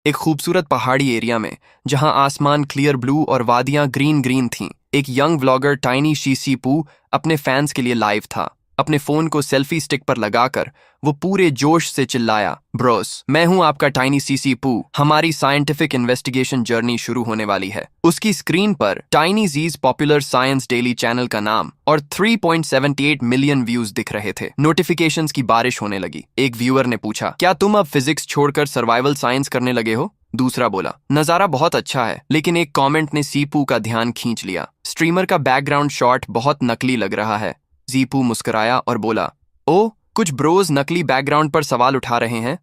एक खूबसूरत पहाड़ी एरिया में, जहां आसमान क्लियर ब्लू और वादियां ग्रीन ग्रीन थीं, एक यंग व्लॉगर टाइनी शीसी पू अपने फैंस के लिए लाइव था। अपने फोन को सेल्फी स्टिक पर लगाकर वो पूरे जोश से चिल्लाया, ब्रोस, मैं हूं आपका टाइनी सीसी पू। हमारी साइंटिफिक इन्वेस्टिगेशन जर्नी शुरू होने वाली है। उसकी स्क्रीन पर टाइनी जीज पॉपुलर साइंस डेली चैनल का नाम और 3.78 मिलियन व्यूज दिख रहे थे। नोटिफिकेशंस की बारिश होने लगी। एक व्यूअर ने पूछा, क्या तुम अब फिजिक्स छोड़कर सर्वाइवल साइंस करने लगे हो? दूसरा बोला, नजारा बहुत अच्छा है। लेकिन एक कमेंट ने सीपू का ध्यान खींच लिया। स्ट्रीमर का बैकग्राउंड शॉट बहुत नकली लग रहा है। जीपू मुस्कुराया और बोला, ओ, कुछ ब्रोज नकली बैकग्राउंड पर सवाल उठा रहे हैं।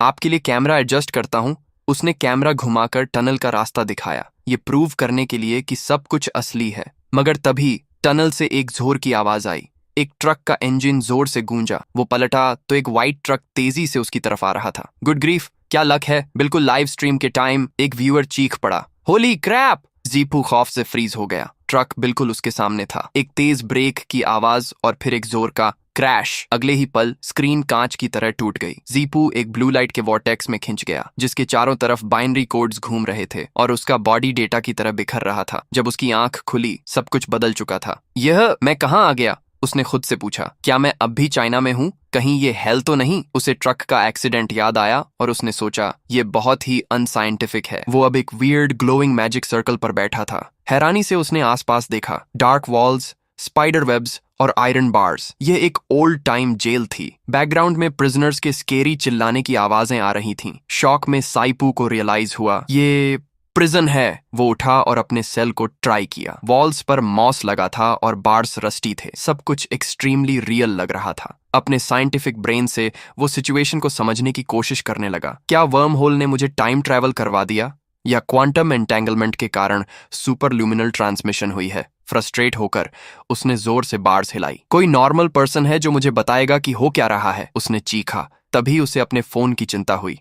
आपके लिए कैमरा एडजस्ट करता हूं। उसने कैमरा घुमाकर टनल का रास्ता दिखाया, ये प्रूव करने के लिए कि सब कुछ असली है। मगर तभी टनल से एक जोर की आवाज आई। एक ट्रक का इंजन जोर से गूंजा। वो पलटा तो एक व्हाइट ट्रक तेजी से उसकी तरफ आ रहा था। गुड ग्रीफ, क्या लक है। बिल्कुल लाइव स्ट्रीम के टाइम एक व्यूअर चीख पड़ा, होली क्रैप। जीपू खौफ से फ्रीज हो गया। ट्रक बिल्कुल उसके सामने था। एक तेज ब्रेक की आवाज और फिर एक जोर का क्रैश। अगले ही पल स्क्रीन कांच की तरह टूट गई। जीपू एक ब्लू लाइट के वॉर्टेक्स में खिंच गया, जिसके चारों तरफ बाइनरी कोड्स घूम रहे थे और उसका बॉडी डेटा की तरह बिखर रहा था। जब उसकी आंख खुली, सब कुछ बदल चुका था। यह मैं कहाँ आ गया? उसने खुद से पूछा, क्या मैं अब भी चाइना में हूँ? कहीं ये हेल तो नहीं? उसे ट्रक का एक्सीडेंट याद आया और उसने सोचा, ये बहुत ही अनसाइंटिफिक है। वो अब एक वियर्ड ग्लोइंग मैजिक सर्कल पर बैठा था। हैरानी से उसने आसपास देखा। डार्क वॉल्स, स्पाइडर वेब्स और आयरन बार्स। ये एक ओल्ड टाइम जेल थी। बैकग्राउंड में प्रिजनर्स के स्केरी चिल्लाने की आवाजें आ रही थीं। शॉक में साइपू को रियलाइज हुआ, ये प्रिजन है। वो उठा और अपने सेल को ट्राई किया। वॉल्स पर मॉस लगा था और बार्स रस्टी थे। सब कुछ एक्सट्रीमली रियल लग रहा था। अपने साइंटिफिक ब्रेन से वो सिचुएशन को समझने की कोशिश करने लगा। क्या वर्म होल ने मुझे टाइम ट्रैवल करवा दिया, या क्वांटम एंटेंगलमेंट के कारण सुपर ल्यूमिनल ट्रांसमिशन हुई है? फ्रस्ट्रेट होकर उसने जोर से बार्स हिलाई। कोई नॉर्मल पर्सन है जो मुझे बताएगा कि हो क्या रहा है? उसने चीखा। तभी उसे अपने फोन की चिंता हुई।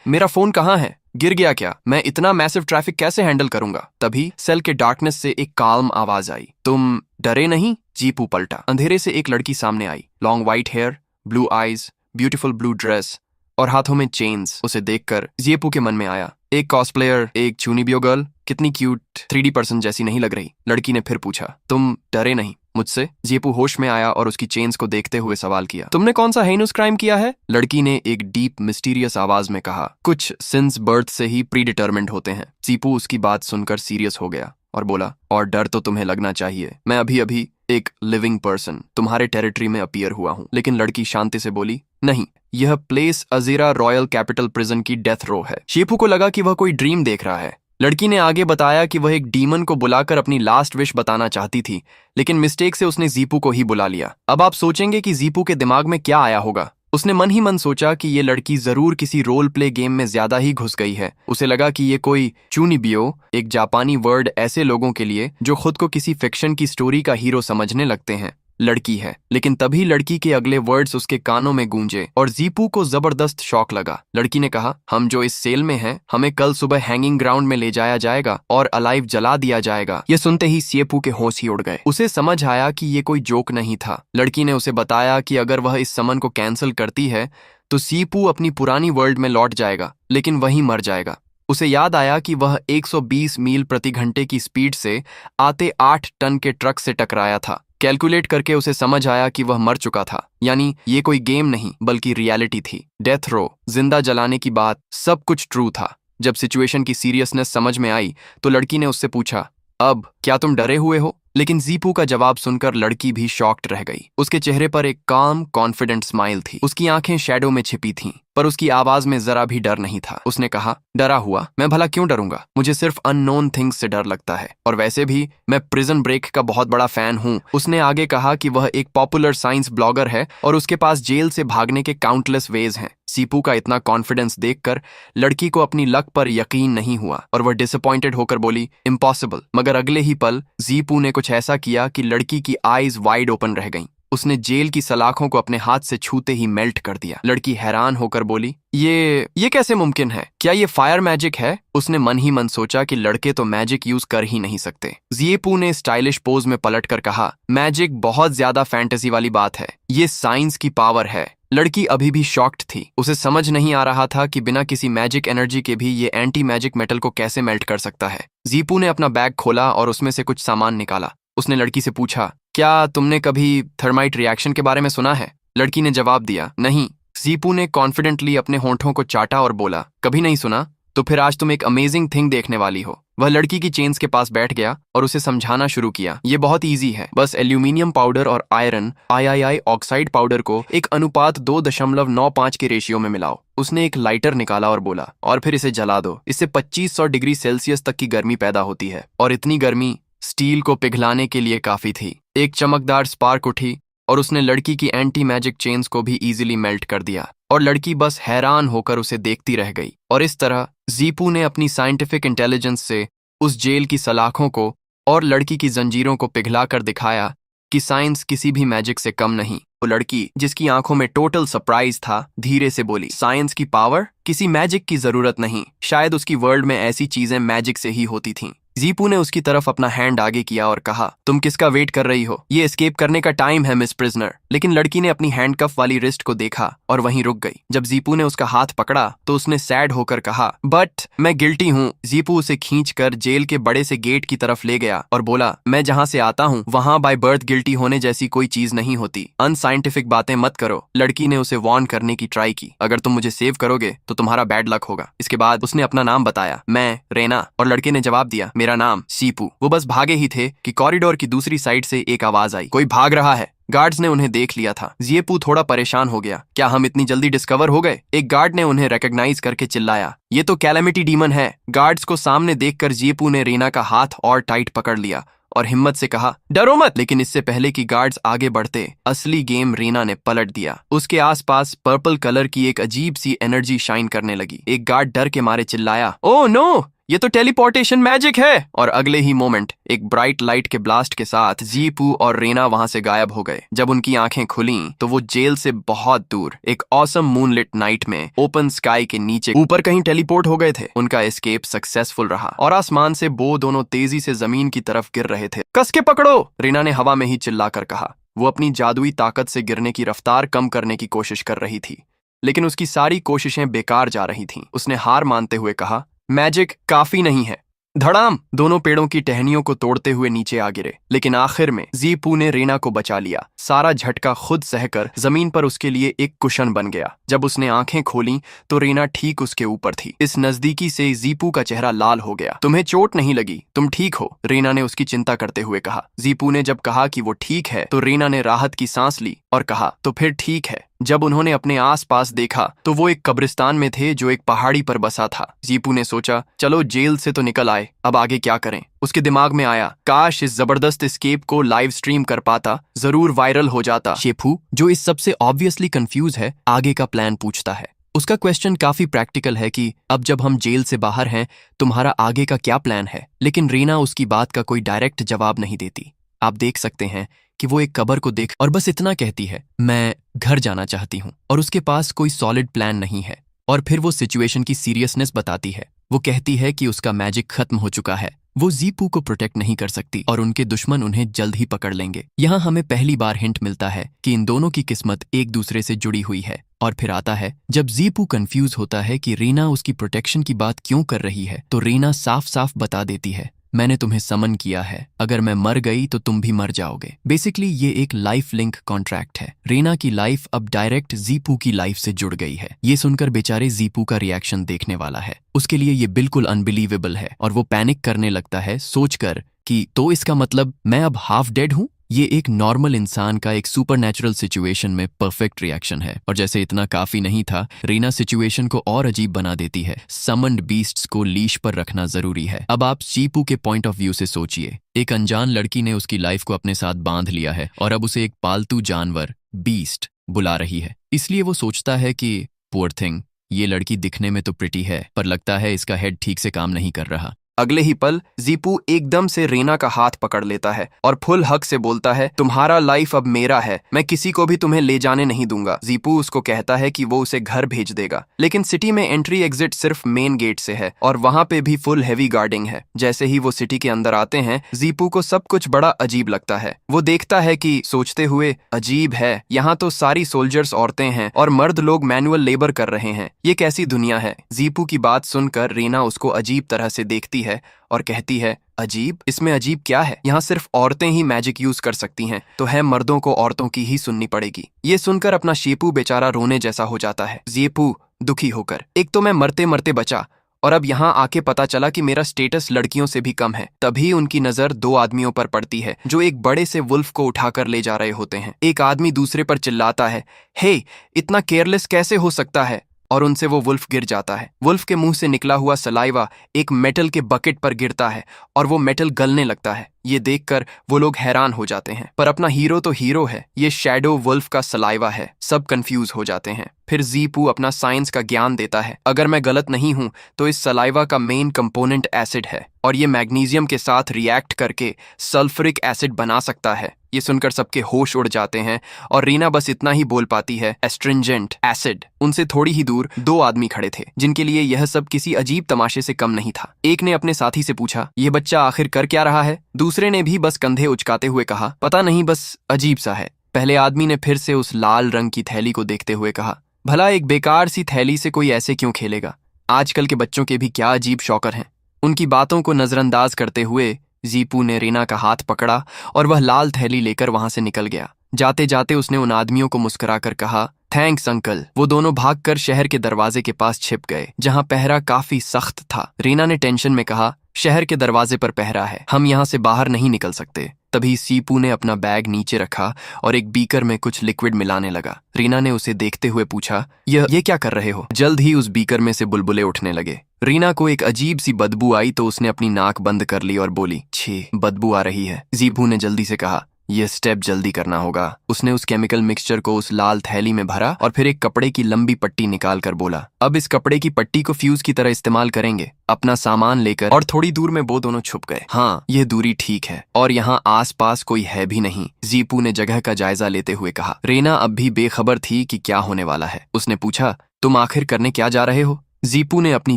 मेरा फोन कहाँ है? गिर गया क्या? मैं इतना मैसिव ट्रैफिक कैसे हैंडल करूंगा? तभी सेल के डार्कनेस से एक काल्म आवाज आई, तुम डरे नहीं? जीपू पलटा। अंधेरे से एक लड़की सामने आई। Long white hair, blue eyes, beautiful blue dress और हाथों में चेन्स। उसे देखकर जीपू के मन में आया, एक कॉस्प्लेयर, एक चूनीबियो गर्ल, कितनी क्यूट 3D पर्सन जैसी नहीं लग रही? लड़की ने फिर पूछा, तुम डरे नहीं मुझसे? जीपू होश में आया और उसकी चेन्स को देखते हुए सवाल किया, तुमने कौन सा हेनस क्राइम किया है? लड़की ने एक डीप मिस्टीरियस आवाज में कहा, कुछ सिंस बर्थ से ही प्री डिटर्मिन्ड होते हैं। जीपू उसकी बात सुनकर सीरियस हो गया और बोला, और डर तो तुम्हें लगना चाहिए। मैं अभी अभी एक लिविंग पर्सन तुम्हारे टेरिटरी में अपीयर हुआ हूं। लेकिन लड़की शांति से बोली, नहीं, यह प्लेस अजीरा रॉयल कैपिटल प्रिजन की डेथ रो है। शीपू को लगा कि वह कोई ड्रीम देख रहा है। लड़की ने आगे बताया कि वह एक डीमन को बुलाकर अपनी लास्ट विश बताना चाहती थी, लेकिन मिस्टेक से उसने जीपू को ही बुला लिया। अब आप सोचेंगे कि जीपू के दिमाग में क्या आया होगा। उसने मन ही मन सोचा कि ये लड़की जरूर किसी रोल प्ले गेम में ज्यादा ही घुस गई है। उसे लगा कि ये कोई चूनिबियो, एक जापानी वर्ड ऐसे लोगों के लिए जो खुद को किसी फिक्शन की स्टोरी का हीरो समझने लगते हैं, लड़की है। लेकिन तभी लड़की के अगले वर्ड्स उसके कानों में गूंजे और जीपू को जबरदस्त शॉक लगा। लड़की ने कहा, हम जो इस सेल में हैं, हमें कल सुबह हैंगिंग ग्राउंड में ले जाया जाएगा और अलाइव जला दिया जाएगा। ये सुनते ही सीपू के होश ही उड़ गए। उसे समझ आया कि ये कोई जोक नहीं था। लड़की ने उसे बताया कि अगर वह इस समन को कैंसिल करती है तो सीपू अपनी पुरानी वर्ल्ड में लौट जाएगा, लेकिन वहीं मर जाएगा। उसे याद आया कि वह 120 मील प्रति घंटे की स्पीड से आते 8 टन के ट्रक से टकराया था। कैलकुलेट करके उसे समझ आया कि वह मर चुका था। यानी ये कोई गेम नहीं बल्कि रियलिटी थी। डेथ रो, जिंदा जलाने की बात, सब कुछ ट्रू था। जब सिचुएशन की सीरियसनेस समझ में आई तो लड़की ने उससे पूछा, अब क्या तुम डरे हुए हो? लेकिन जीपू का जवाब सुनकर लड़की भी शॉक्ड रह गई। उसके चेहरे पर एक काम कॉन्फिडेंट स्माइल थी। उसकी आंखें शैडो में छिपी थीं, पर उसकी आवाज में जरा भी डर नहीं था। उसने कहा, डरा हुआ? मैं भला क्यों डरूंगा? मुझे सिर्फ अननोन थिंग्स से डर लगता है, और वैसे भी मैं प्रिजन ब्रेक का बहुत बड़ा फैन हूँ। उसने आगे कहा कि वह एक पॉपुलर साइंस ब्लॉगर है और उसके पास जेल से भागने के काउंटलेस वेज हैं। सीपू का इतना कॉन्फिडेंस देखकर लड़की को अपनी लक पर यकीन नहीं हुआ और वह डिसअपॉइंटेड होकर बोली, इम्पॉसिबल। मगर अगले ही पल जीपू ने कुछ ऐसा किया कि लड़की की आईज वाइड ओपन रह गईं। उसने जेल की सलाखों को अपने हाथ से छूते ही मेल्ट कर दिया। लड़की हैरान होकर बोली, ये कैसे मुमकिन है? क्या ये फायर मैजिक है? उसने मन ही मन सोचा कि लड़के तो मैजिक यूज कर ही नहीं सकते। जीपू ने स्टाइलिश पोज में पलटकर कहा, मैजिक बहुत ज्यादा फैंटेसी वाली बात है, ये साइंस की पावर है। लड़की अभी भी शॉक्ड थी। उसे समझ नहीं आ रहा था कि बिना किसी मैजिक एनर्जी के भी ये एंटी मैजिक मेटल को कैसे मेल्ट कर सकता है। जीपू ने अपना बैग खोला और उसमें से कुछ सामान निकाला। उसने लड़की से पूछा, क्या तुमने कभी थर्माइट रिएक्शन के बारे में सुना है? लड़की ने जवाब दिया, नहीं। जीपू ने कॉन्फिडेंटली अपने होंठों को चाटा और बोला, कभी नहीं सुना? तो फिर आज तुम एक अमेजिंग थिंग देखने वाली हो। वह लड़की की चेन्स के पास बैठ गया और उसे समझाना शुरू किया। ये बहुत इजी है, बस एल्यूमिनियम पाउडर और आयरन आई ऑक्साइड पाउडर को एक अनुपात 2.95 के रेशियो में मिलाओ। उसने एक लाइटर निकाला और बोला, और फिर इसे जला दो। इससे 2500 डिग्री सेल्सियस तक की गर्मी पैदा होती है, और इतनी गर्मी स्टील को पिघलाने के लिए काफी थी। एक चमकदार स्पार्क उठी और उसने लड़की की एंटी मैजिक चेन्स को भी इजीली मेल्ट कर दिया, और लड़की बस हैरान होकर उसे देखती रह गई। और इस तरह जीपू ने अपनी साइंटिफिक इंटेलिजेंस से उस जेल की सलाखों को और लड़की की जंजीरों को पिघला कर दिखाया कि साइंस किसी भी मैजिक से कम नहीं। वो लड़की, जिसकी आंखों में टोटल सरप्राइज था, धीरे से बोली, साइंस की पावर? किसी मैजिक की जरूरत नहीं। शायद उसकी वर्ल्ड में ऐसी चीजें मैजिक से ही होती थीं। जीपू ने उसकी तरफ अपना हैंड आगे किया और कहा, तुम किसका वेट कर रही हो? ये एस्केप करने का टाइम है, मिस प्रिजनर। लेकिन लड़की ने अपनी हैंडकफ वाली रिस्ट को देखा और वहीं रुक गई। जब जीपू ने उसका हाथ पकड़ा तो उसने सैड होकर कहा, बट मैं गिल्टी हूँ। जीपू उसे खींचकर जेल के बड़े से गेट की तरफ ले गया और बोला, मैं जहाँ से आता हूँ वहां बाय बर्थ गिल्टी होने जैसी कोई चीज नहीं होती। अनसाइंटिफिक बातें मत करो। लड़की ने उसे वार्न करने की ट्राई की, अगर तुम मुझे सेव करोगे तो तुम्हारा बैड लक होगा। इसके बाद उसने अपना नाम बताया, मैं रेना, और लड़के ने जवाब दिया, मेरा नाम सीपू। वो बस भागे ही थे कि कॉरिडोर की दूसरी साइड से एक आवाज आई, कोई भाग रहा है। गार्ड्स ने उन्हें देख लिया था। जीपू थोड़ा परेशान हो गया, क्या हम इतनी जल्दी डिस्कवर हो गए? एक गार्ड ने उन्हें रिकॉग्नाइज करके चिल्लाया, ये तो कैलेमिटी डीमन है। गार्ड्स को सामने देखकर जीपू ने रेना का हाथ और टाइट पकड़ लिया और हिम्मत से कहा, डरो मत। लेकिन इससे पहले कि गार्ड्स आगे बढ़ते, असली गेम रेना ने पलट दिया। उसके आसपास पर्पल कलर की एक अजीब सी एनर्जी शाइन करने लगी। एक गार्ड डर के मारे चिल्लाया, ओह नो, ये तो टेलीपोर्टेशन मैजिक है। और अगले ही मोमेंट एक ब्राइट लाइट के ब्लास्ट के साथ जीपू और रेना वहां से गायब हो गए। जब उनकी आंखें खुलीं तो वो जेल से बहुत दूर एक ऑसम मूनलिट नाइट में ओपन स्काई के नीचे ऊपर कहीं टेलीपोर्ट हो गए थे। उनका एस्केप सक्सेसफुल रहा और आसमान से वो दोनों तेजी से जमीन की तरफ गिर रहे थे। कस के पकड़ो, रेना ने हवा में ही चिल्लाकर कहा। वो अपनी जादुई ताकत से गिरने की रफ्तार कम करने की कोशिश कर रही थी, लेकिन उसकी सारी कोशिशें बेकार जा रही थीं। उसने हार मानते हुए कहा, मैजिक काफी नहीं है। धड़ाम, दोनों पेड़ों की टहनियों को तोड़ते हुए नीचे आ गिरे। लेकिन आखिर में जीपू ने रेना को बचा लिया। सारा झटका खुद सहकर जमीन पर उसके लिए एक कुशन बन गया। जब उसने आंखें खोलीं तो रेना ठीक उसके ऊपर थी। इस नजदीकी से जीपू का चेहरा लाल हो गया। तुम्हें चोट नहीं लगी? तुम ठीक हो? रेना ने उसकी चिंता करते हुए कहा। जीपू ने जब कहा कि वो ठीक है तो रेना ने राहत की सांस ली और कहा, तो फिर ठीक है। जब उन्होंने अपने आसपास देखा तो वो एक कब्रिस्तान में थे जो एक पहाड़ी पर बसा था। जीपू ने सोचा, चलो जेल से तो निकल आए, अब आगे क्या करें? उसके दिमाग में आया, काश इस जबरदस्त एस्केप को लाइव स्ट्रीम कर पाता, जरूर वायरल हो जाता। शेफू, जो इस सबसे ऑब्वियसली कंफ्यूज है, आगे का प्लान पूछता है। उसका क्वेश्चन काफी प्रैक्टिकल है कि अब जब हम जेल से बाहर हैं, तुम्हारा आगे का क्या प्लान है? लेकिन रीना उसकी बात का कोई डायरेक्ट जवाब नहीं देती। आप देख सकते हैं कि वो एक कब्र को देख और बस इतना कहती है, मैं घर जाना चाहती हूँ। और उसके पास कोई सॉलिड प्लान नहीं है। और फिर वो सिचुएशन की सीरियसनेस बताती है। वो कहती है कि उसका मैजिक खत्म हो चुका है, वो जीपू को प्रोटेक्ट नहीं कर सकती और उनके दुश्मन उन्हें जल्द ही पकड़ लेंगे। यहाँ हमें पहली बार हिंट मिलता है कि इन दोनों की किस्मत एक दूसरे से जुड़ी हुई है। और फिर आता है जब जीपू कंफ्यूज होता है कि रीना उसकी प्रोटेक्शन की बात क्यों कर रही है, तो रीना साफ साफ बता देती है, मैंने तुम्हें समन किया है, अगर मैं मर गई तो तुम भी मर जाओगे। बेसिकली ये एक लाइफ लिंक कॉन्ट्रैक्ट है। रीना की लाइफ अब डायरेक्ट जीपू की लाइफ से जुड़ गई है। ये सुनकर बेचारे जीपू का रिएक्शन देखने वाला है। उसके लिए ये बिल्कुल अनबिलीवेबल है और वो पैनिक करने लगता है सोचकर कि तो इसका मतलब मैं अब हाफ डेड हूँ। ये एक नॉर्मल इंसान का एक सुपरनैचुरल सिचुएशन में परफेक्ट रिएक्शन है। और जैसे इतना काफी नहीं था, रीना सिचुएशन को और अजीब बना देती है। समन्ड बीस्ट्स को लीश पर रखना जरूरी है। अब आप जीपू के पॉइंट ऑफ व्यू से सोचिए, एक अनजान लड़की ने उसकी लाइफ को अपने साथ बांध लिया है और अब उसे एक पालतू जानवर बीस्ट बुला रही है। इसलिए वो सोचता है कि पुअर थिंग, ये लड़की दिखने में तो प्रिटी है, पर लगता है इसका हेड ठीक से काम नहीं कर रहा। अगले ही पल जीपू एकदम से रीना का हाथ पकड़ लेता है और फुल हक से बोलता है, तुम्हारा लाइफ अब मेरा है, मैं किसी को भी तुम्हें ले जाने नहीं दूंगा। जीपू उसको कहता है कि वो उसे घर भेज देगा, लेकिन सिटी में एंट्री एग्जिट सिर्फ मेन गेट से है और वहां पे भी फुल हेवी गार्डिंग है। जैसे ही वो सिटी के अंदर आते हैं, जीपू को सब कुछ बड़ा अजीब लगता है। वो देखता है कि सोचते हुए, अजीब है, यहाँ तो सारी सोल्जर्स औरतें हैं और मर्द लोग मैनुअल लेबर कर रहे हैं, ये कैसी दुनिया है। जीपू की बात सुनकर रीना उसको अजीब तरह से देखती है और कहती है, अजीब? इसमें अजीब क्या है? यहाँ सिर्फ औरतें ही मैजिक यूज कर सकती हैं, तो है मर्दों को औरतों की ही सुननी पड़ेगी। ये सुनकर अपना शेपू बेचारा रोने जैसा हो जाता है। जेपू दुखी होकर, एक तो मैं मरते मरते बचा और अब यहाँ आके पता चला कि मेरा स्टेटस लड़कियों से भी कम है। तभी उनकी नजर दो आदमियों पर पड़ती है जो एक बड़े से वुल्फ को उठाकर ले जा रहे होते हैं। एक आदमी दूसरे पर चिल्लाता है, हे, इतना केयरलेस कैसे हो सकता है? और उनसे वो वुल्फ गिर जाता है। वुल्फ के मुंह से निकला हुआ सलाइवा एक मेटल के बकेट पर गिरता है और वो मेटल गलने लगता है। ये देखकर वो लोग हैरान हो जाते हैं, पर अपना हीरो तो हीरो है, ये शैडो वुल्फ का सलाइवा है। सब कंफ्यूज हो जाते हैं। फिर जीपू अपना साइंस का ज्ञान देता है, अगर मैं गलत नहीं हूं तो इस सलाइवा का मेन कंपोनेंट एसिड है और ये मैग्नीशियम के साथ रिएक्ट करके सल्फ्यूरिक एसिड बना सकता है। ये सुनकर सबके होश उड़ जाते हैं और रीना बस इतना ही बोल पाती है, एस्ट्रिंजेंट एसिड। उनसे थोड़ी ही दूर दो आदमी खड़े थे जिनके लिए यह सब किसी अजीब तमाशे से कम नहीं था। एक ने अपने साथी से पूछा, ये बच्चा आखिर कर क्या रहा है? दूसरे ने भी बस कंधे उचकाते हुए कहा, पता नहीं, बस अजीब सा है। पहले आदमी ने फिर से उस लाल रंग की थैली को देखते हुए कहा, भला एक बेकार सी थैली से कोई ऐसे क्यों खेलेगा? आजकल के बच्चों के भी क्या अजीब शौकर हैं। उनकी बातों को नजरअंदाज करते हुए जीपू ने रीना का हाथ पकड़ा और वह लाल थैली लेकर वहां से निकल गया। जाते जाते उसने उन आदमियों को मुस्कुराकर कहा, थैंक्स अंकल। वो दोनों भागकर शहर के दरवाजे के पास छिप गए जहां पहरा काफी सख्त था। रीना ने टेंशन में कहा, शहर के दरवाजे पर पहरा है, हम यहाँ से बाहर नहीं निकल सकते। तभी सीपू ने अपना बैग नीचे रखा और एक बीकर में कुछ लिक्विड मिलाने लगा। रीना ने उसे देखते हुए पूछा, ये क्या कर रहे हो? जल्द ही उस बीकर में से बुलबुले उठने लगे। रीना को एक अजीब सी बदबू आई तो उसने अपनी नाक बंद कर ली और बोली, छी, बदबू आ रही है। जीपू ने जल्दी से कहा, यह स्टेप जल्दी करना होगा। उसने उस केमिकल मिक्सचर को उस लाल थैली में भरा और फिर एक कपड़े की लंबी पट्टी निकाल कर बोला, अब इस कपड़े की पट्टी को फ्यूज की तरह इस्तेमाल करेंगे। अपना सामान लेकर और थोड़ी दूर में वो दोनों छुप गए। हाँ, यह दूरी ठीक है और यहाँ आसपास कोई है भी नहीं, जीपू ने जगह का जायजा लेते हुए कहा। रीना अब भी बेखबर थी कि क्या होने वाला है। उसने पूछा, तुम आखिर करने क्या जा रहे हो? जीपू ने अपनी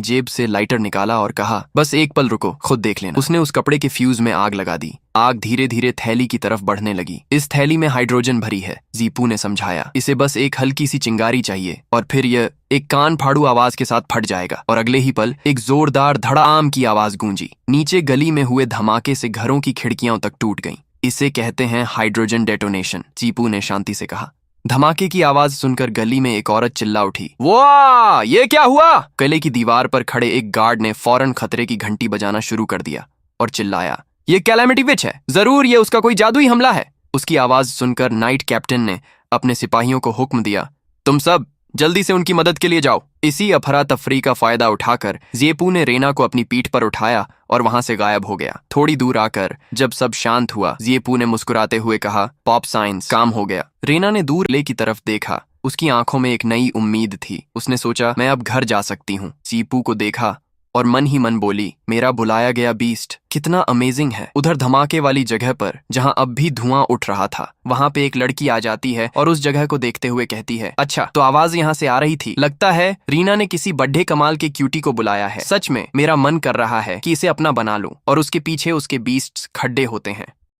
जेब से लाइटर निकाला और कहा, बस एक पल रुको, खुद देख लेना। उसने उस कपड़े के फ्यूज में आग लगा दी। आग धीरे धीरे थैली की तरफ बढ़ने लगी। इस थैली में हाइड्रोजन भरी है, जीपू ने समझाया। इसे बस एक हल्की सी चिंगारी चाहिए और फिर यह एक कान फाड़ू आवाज के साथ फट जाएगा। और अगले ही पल एक जोरदार धड़ाम की आवाज गूंजी। नीचे गली में हुए धमाके से घरों की खिड़कियां तक टूट गईं। इसे कहते हैं हाइड्रोजन डेटोनेशन, जीपू ने शांति से कहा। धमाके की आवाज सुनकर गली में एक औरत चिल्ला उठी, वाह, ये क्या हुआ? किले की दीवार पर खड़े एक गार्ड ने फौरन खतरे की घंटी बजाना शुरू कर दिया और चिल्लाया, ये कैलामिटी विच है, जरूर ये उसका कोई जादुई हमला है। उसकी आवाज सुनकर नाइट कैप्टन ने अपने सिपाहियों को हुक्म दिया, तुम सब जल्दी से उनकी मदद के लिए जाओ। इसी अफरा तफरी का फायदा उठाकर जेपू ने रीना को अपनी पीठ पर उठाया और वहां से गायब हो गया। थोड़ी दूर आकर जब सब शांत हुआ, जेपू ने मुस्कुराते हुए कहा, पॉप साइंस, काम हो गया। रीना ने दूर किले की तरफ देखा। उसकी आंखों में एक नई उम्मीद थी। उसने सोचा, मैं अब घर जा सकती हूँ। जेपू को देखा और मन ही मन बोली, मेरा बुलाया गया बीस्ट कितना अमेजिंग है। उधर धमाके वाली जगह पर जहां अब भी धुआं उठ रहा था, वहां पे एक लड़की आ जाती है और उस जगह को देखते हुए कहती है, अच्छा तो आवाज यहाँ से आ रही थी, लगता है रीना ने किसी बड्ढे कमाल के क्यूटी को बुलाया है। सच में मेरा मन कर रहा है कि इसे अपना बना लूं। और उसके पीछे उसके बीस्ट्स खड्डे होते हैं।